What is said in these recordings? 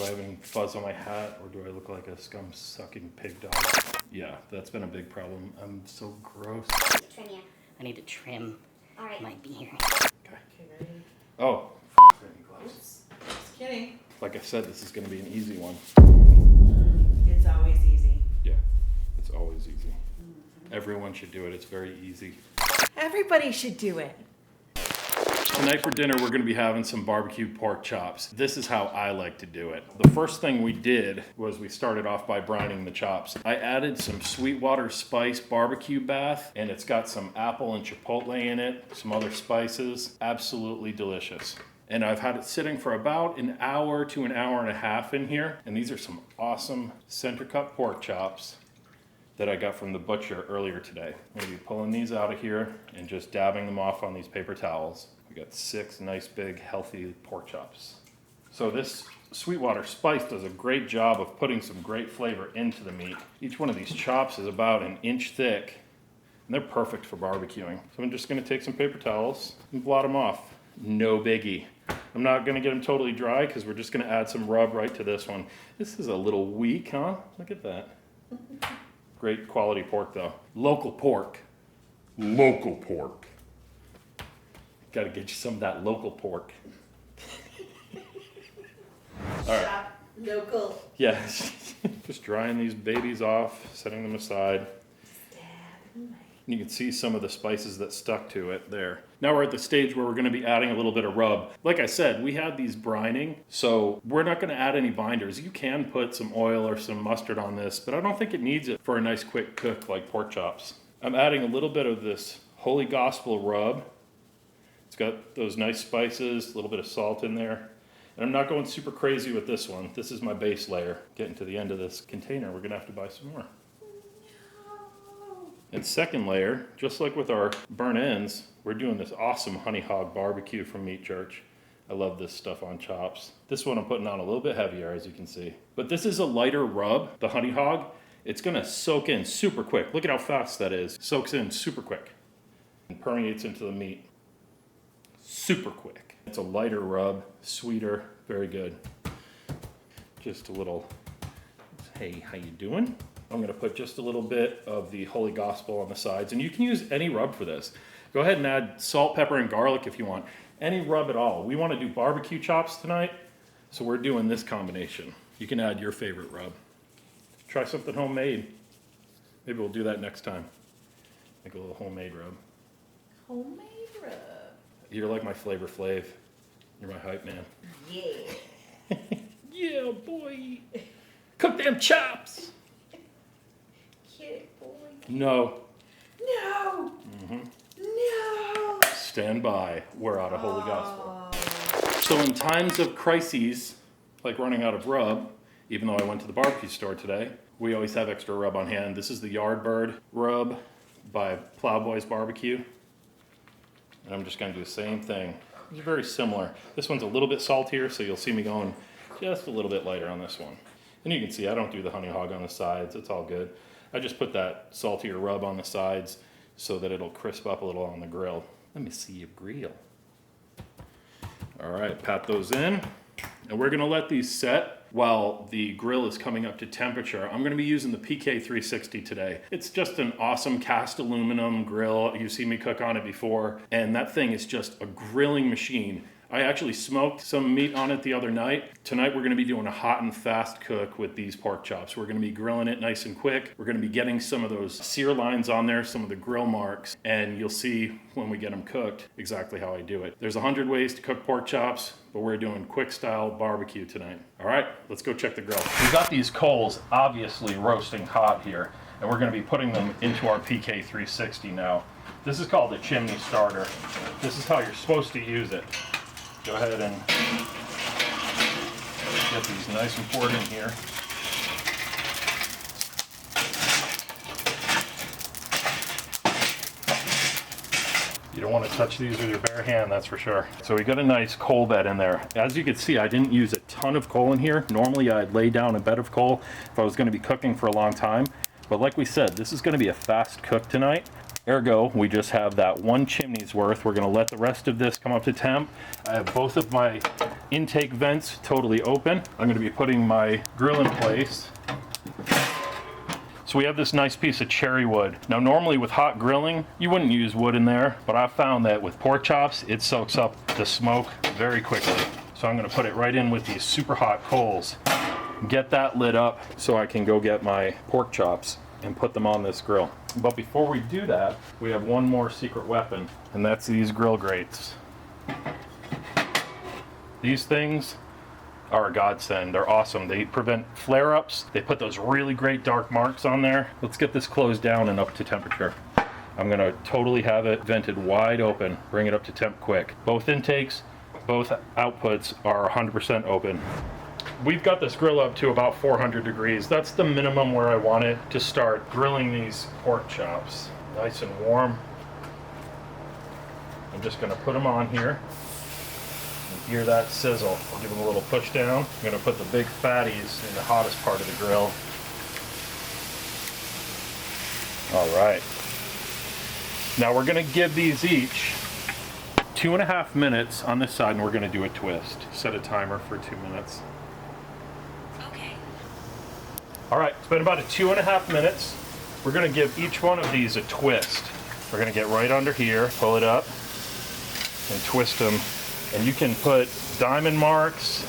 Do I have any fuzz on my hat, or do I look like a scum-sucking pig dog? Yeah, that's been a big problem. I'm so gross. Trim you. I need to trim my beard. Okay. ready? Oh, glasses. Oops. Just kidding. Like I said, this is going to be an easy one. It's always easy. Yeah, it's always easy. Everyone should do it. It's very easy. Everybody should do it. Tonight for dinner, we're going to be having some barbecue pork chops. This is how I like to do it. The first thing we did was we started off by brining the chops. I added some Sweetwater Spice BBQ Bath, and it's got some apple and chipotle in it, some other spices. Absolutely delicious. And I've had it sitting for about an hour to an hour and a half in here. And these are some awesome center cut pork chops that I got from the butcher earlier today. I'm gonna be pulling these out of here and just dabbing them off on these paper towels. We got 6 nice big healthy pork chops. So this Sweetwater Spice does a great job of putting some great flavor into the meat. Each one of these chops is about an inch thick, and they're perfect for barbecuing. So I'm just gonna take some paper towels and blot them off. No biggie. I'm not gonna get them totally dry because we're just gonna add some rub right to this one. This is a little weak, huh? Look at that. Great quality pork though. Local pork. Local pork. Gotta get you some of that local pork. All right. Shop local. Yeah, just drying these babies off, setting them aside. You can see some of the spices that stuck to it there. Now we're at the stage where we're gonna be adding a little bit of rub. Like I said, we had these brining, so we're not gonna add any binders. You can put some oil or some mustard on this, but I don't think it needs it for a nice quick cook like pork chops. I'm adding a little bit of this Holy Gospel rub. It's got those nice spices, a little bit of salt in there. And I'm not going super crazy with this one. This is my base layer. Getting to the end of this container, we're gonna have to buy some more. And second layer, just like with our burnt ends, we're doing this awesome honey hog barbecue from Meat Church. I love this stuff on chops. This one I'm putting on a little bit heavier, as you can see. But this is a lighter rub, the honey hog. It's gonna soak in super quick. Look at how fast that is. Soaks in super quick and permeates into the meat. Super quick. It's a lighter rub, sweeter, very good. Just a little, hey, how you doing? I'm gonna put just a little bit of the Holy Gospel on the sides, and you can use any rub for this. Go ahead and add salt, pepper, and garlic if you want. Any rub at all. We wanna do barbecue chops tonight, so we're doing this combination. You can add your favorite rub. Try something homemade. Maybe we'll do that next time. Make a little homemade rub. Homemade rub. You're like my Flavor Flav. You're my hype man. Yeah. Yeah, boy. Cook them chops. Get it, boy. No. No. No. Stand by. We're out of Holy Gospel. So in times of crises, like running out of rub, even though I went to the barbecue store today, we always have extra rub on hand. This is the Yardbird Rub by Plowboys Barbecue. And I'm just gonna do the same thing. It's very similar. This one's a little bit saltier, so you'll see me going just a little bit lighter on this one. And you can see I don't do the honey hog on the sides, it's all good. I just put that saltier rub on the sides so that it'll crisp up a little on the grill. Let me see you grill. All right, pat those in. And we're gonna let these set while the grill is coming up to temperature. I'm gonna be using the PK360 today. It's just an awesome cast aluminum grill. You've seen me cook on it before, and that thing is just a grilling machine. I actually smoked some meat on it the other night. Tonight we're gonna be doing a hot and fast cook with these pork chops. We're gonna be grilling it nice and quick. We're gonna be getting some of those sear lines on there, some of the grill marks, and you'll see when we get them cooked exactly how I do it. There's 100 ways to cook pork chops, but we're doing quick style barbecue tonight. All right, let's go check the grill. We've got these coals obviously roasting hot here, and we're gonna be putting them into our PK360 now. This is called the chimney starter. This is how you're supposed to use it. Go ahead and get these nice and poured in here. You don't want to touch these with your bare hand, that's for sure. So we got a nice coal bed in there. As you can see, I didn't use a ton of coal in here. Normally I'd lay down a bed of coal if I was going to be cooking for a long time. But like we said, this is going to be a fast cook tonight. Ergo, we just have that one chimney's worth. We're gonna let the rest of this come up to temp. I have both of my intake vents totally open. I'm gonna be putting my grill in place. So we have this nice piece of cherry wood. Now normally with hot grilling, you wouldn't use wood in there, but I found that with pork chops, it soaks up the smoke very quickly. So I'm gonna put it right in with these super hot coals. Get that lit up so I can go get my pork chops and put them on this grill. But before we do that, we have one more secret weapon, and that's these grill grates. These things are a godsend. They're awesome. They prevent flare-ups. They put those really great dark marks on there. Let's get this closed down and up to temperature. I'm gonna totally have it vented wide open, bring it up to temp quick. Both intakes, both outputs are 100% open. We've got this grill up to about 400 degrees. That's the minimum where I want it to start grilling these pork chops. Nice and warm. I'm just gonna put them on here. Hear that sizzle. I'll give them a little push down. I'm going to put the big fatties in the hottest part of the grill. All right. Now we're going to give these each 2.5 minutes on this side, and we're going to do a twist. Set a timer for 2 minutes. Okay. All right, it's been about 2.5 minutes. We're going to give each one of these a twist. We're going to get right under here, pull it up, and twist them. And you can put diamond marks,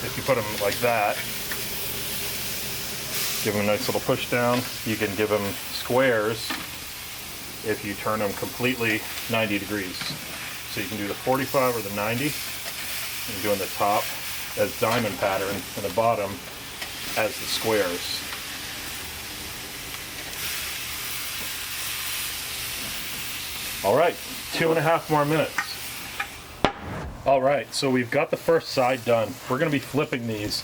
if you put them like that. Give them a nice little push down. You can give them squares if you turn them completely 90 degrees. So you can do the 45 or the 90. And doing the top as diamond pattern and the bottom as the squares. All right, 2.5 more minutes. All right, so we've got the first side done. We're gonna be flipping these.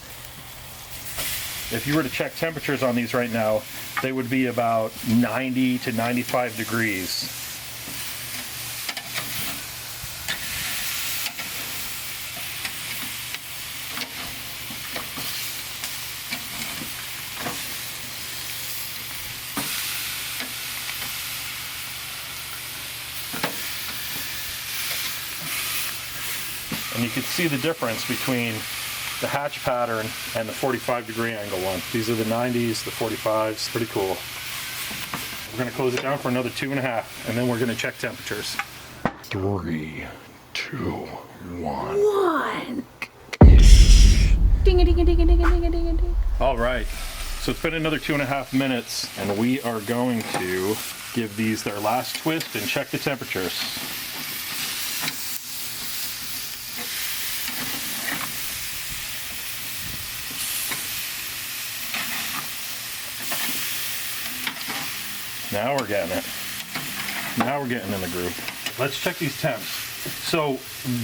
If you were to check temperatures on these right now, they would be about 90 to 95 degrees. And you can see the difference between the hatch pattern and the 45-degree angle one. These are the 90s, the 45s, pretty cool. We're gonna close it down for another 2.5, and then we're gonna check temperatures. 3, 2, 1. Ding-a-ding-a-ding-a-ding-a-ding-a-ding. All right, so it's been another 2.5 minutes, and we are going to give these their last twist and check the temperatures. Now we're getting it. Now we're getting in the groove. Let's check these temps. So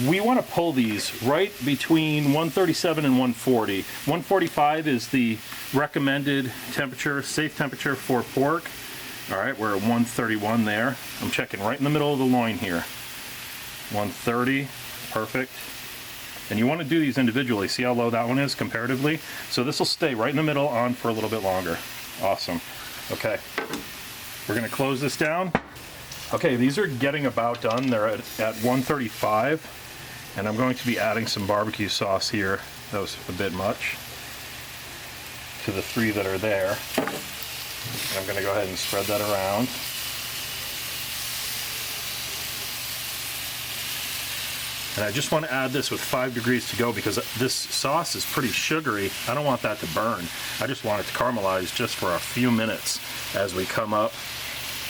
we want to pull these right between 137 and 140. 145 is the recommended temperature, safe temperature for pork. All right, we're at 131 there. I'm checking right in the middle of the loin here. 130, perfect. And you want to do these individually. See how low that one is comparatively? So this will stay right in the middle on for a little bit longer. Awesome. Okay. We're going to close this down. Okay, these are getting about done. They're at 135, and I'm going to be adding some barbecue sauce here. That was a bit much to the 3 that are there. And I'm going to go ahead and spread that around. And I just want to add this with 5 degrees to go because this sauce is pretty sugary. I don't want that to burn. I just want it to caramelize just for a few minutes as we come up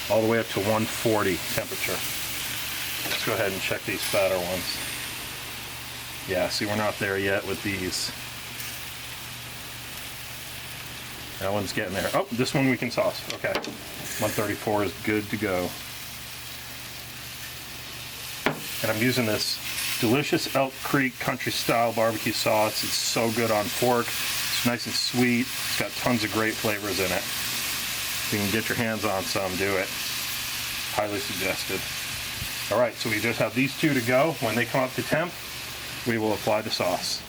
all the way up to 140 temperature. Let's go ahead and check these fatter ones. Yeah, see, we're not there yet with these. That one's getting there. Oh, this one we can sauce. Okay. 134 is good to go. And I'm using this delicious Elk Creek country style barbecue sauce. It's so good on pork. It's nice and sweet. It's got tons of great flavors in it. If you can get your hands on some, do it. Highly suggested. All right, so we just have these 2 to go. When they come up to temp, we will apply the sauce.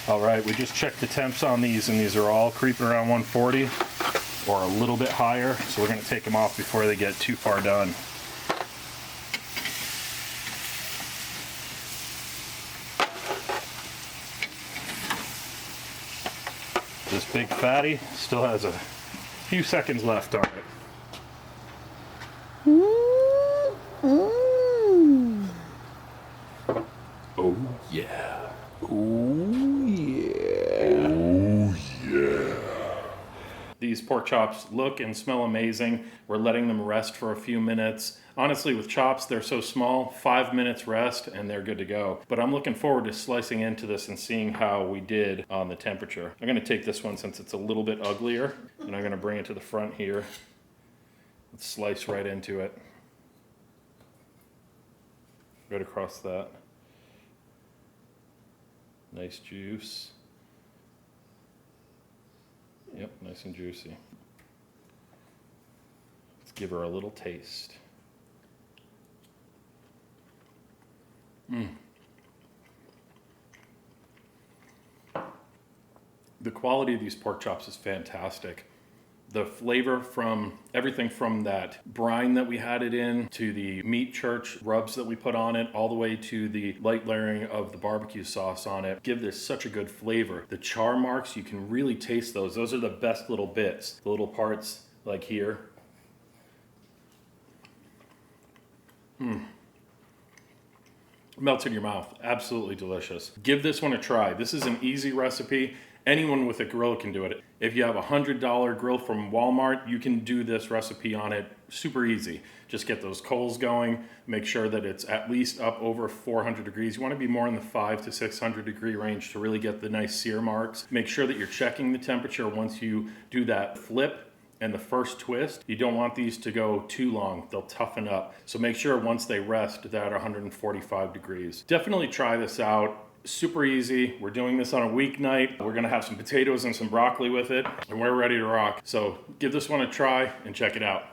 All right, we just checked the temps on these, and these are all creeping around 140 or a little bit higher. So we're gonna take them off before they get too far done. This big fatty still has a few seconds left on it. Oh yeah. Oh yeah. Oh yeah. These pork chops look and smell amazing. We're letting them rest for a few minutes. Honestly, with chops, they're so small, 5 minutes rest and they're good to go. But I'm looking forward to slicing into this and seeing how we did on the temperature. I'm gonna take this one since it's a little bit uglier, and I'm gonna bring it to the front here. Let's slice right into it. Right across that. Nice juice. Yep, nice and juicy. Let's give her a little taste. The quality of these pork chops is fantastic. The flavor from everything from that brine that we had it in, to the meat church rubs that we put on it, all the way to the light layering of the barbecue sauce on it, give this such a good flavor. The char marks, you can really taste those. Those are the best little bits, the little parts like here. Melts in your mouth. Absolutely delicious. Give this one a try. This is an easy recipe. Anyone with a grill can do it. If you have a $100 grill from Walmart, you can do this recipe on it super easy. Just get those coals going. Make sure that it's at least up over 400 degrees. You want to be more in the 500 to 600 degree range to really get the nice sear marks. Make sure that you're checking the temperature once you do that flip and the first twist. You don't want these to go too long. They'll toughen up. So make sure once they rest, they're at 145 degrees. Definitely try this out. Super easy. We're doing this on a weeknight. We're gonna have some potatoes and some broccoli with it, and we're ready to rock. So give this one a try and check it out.